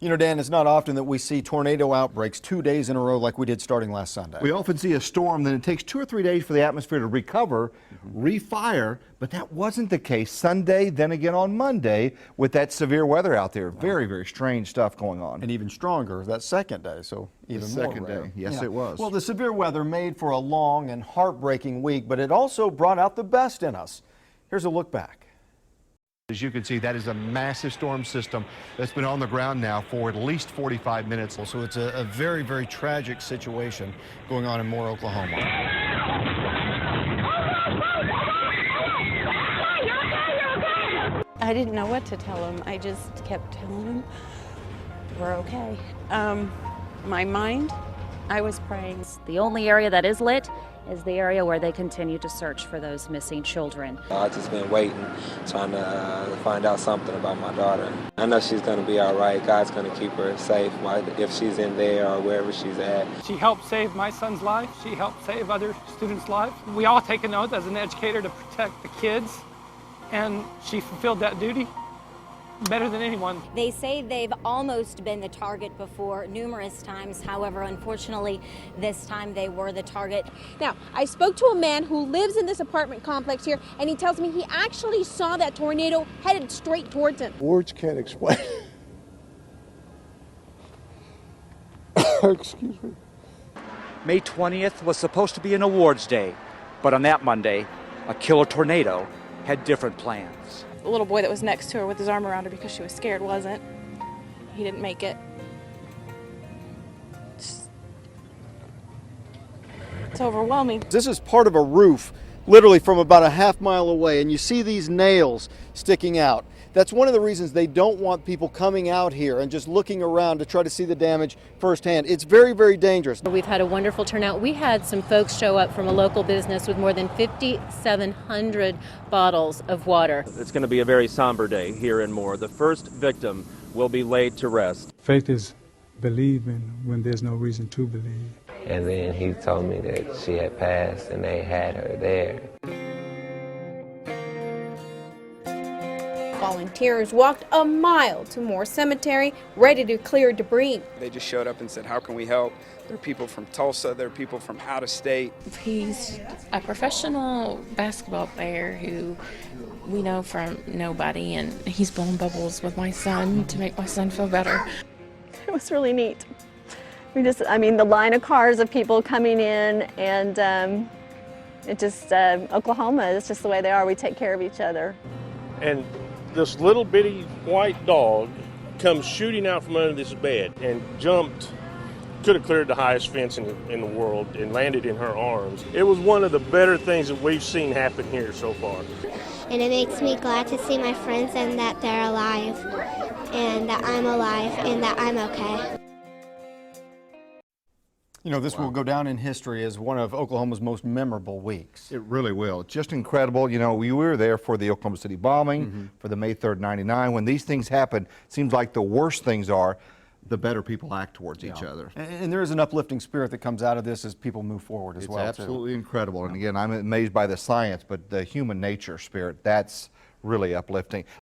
You know, Dan, it's not often that we see tornado outbreaks 2 days in a row like we did starting last Sunday. We often see a storm, then it takes 2 or 3 days for the atmosphere to recover, refire, but that wasn't the case Sunday, then again on Monday with that severe weather out there. Very, very strange stuff going on. And even stronger that second day, so even The more second rare. day, yes, it was. Well, the severe weather made for a long and heartbreaking week, but it also brought out the best in us. Here's a look back. As you can see, that is a massive storm system that's been on the ground now for at least 45 minutes. So it's a very, very tragic situation going on in Moore, Oklahoma. I didn't know what to tell him. I just kept telling him, we're okay. My mind, I was praying. The only area that is lit is the area where they continue to search for those missing children. I've just been waiting, trying to find out something about my daughter. I know she's going to be all right. God's going to keep her safe if she's in there or wherever she's at. She helped save my son's life. She helped save other students' lives. We all take an oath as an educator to protect the kids, and she fulfilled that duty better than anyone. They say they've almost been the target before numerous times. However, unfortunately, this time they were the target. Now, I spoke to a man who lives in this apartment complex here, and he tells me he actually saw that tornado headed straight towards him. Words can't explain. Excuse me. May 20th was supposed to be an awards day, but on that Monday, a killer tornado had different plans. The little boy that was next to her with his arm around her because she was scared wasn't. He didn't make it. It's overwhelming. This is part of a roof, literally from about a half-mile away, and you see these nails sticking out. That's one of the reasons they don't want people coming out here and just looking around to try to see the damage firsthand. It's very, very dangerous. We've had a wonderful turnout. We had some folks show up from a local business with more than 5,700 bottles of water. It's going to be a very somber day here in Moore. The first victim will be laid to rest. Faith is believing when there's no reason to believe. And then he told me that she had passed and they had her there. Volunteers walked a mile to Moore Cemetery, ready to clear debris. They just showed up and said, how can we help? There are people from Tulsa, there are people from out of state. He's a professional basketball player who we know from nobody, and he's blown bubbles with my son to make my son feel better. It was really neat. The line of cars of people coming in, and Oklahoma is just the way they are. We take care of each other. And this little bitty white dog comes shooting out from under this bed and jumped, could have cleared the highest fence in the world and landed in her arms. It was one of the better things that we've seen happen here so far. And it makes me glad to see my friends and that they're alive, and that I'm alive, and that I'm okay. You know, this will go down in history as one of Oklahoma's most memorable weeks. It really will. Just incredible. You know, we were there for the Oklahoma City bombing, for the May 3rd, 99. When these things happen, it seems like the worse things are, the better people act towards each other. And there is an uplifting spirit that comes out of this as people move forward as well. It's absolutely incredible. And again, I'm amazed by the science, but the human nature spirit, that's really uplifting.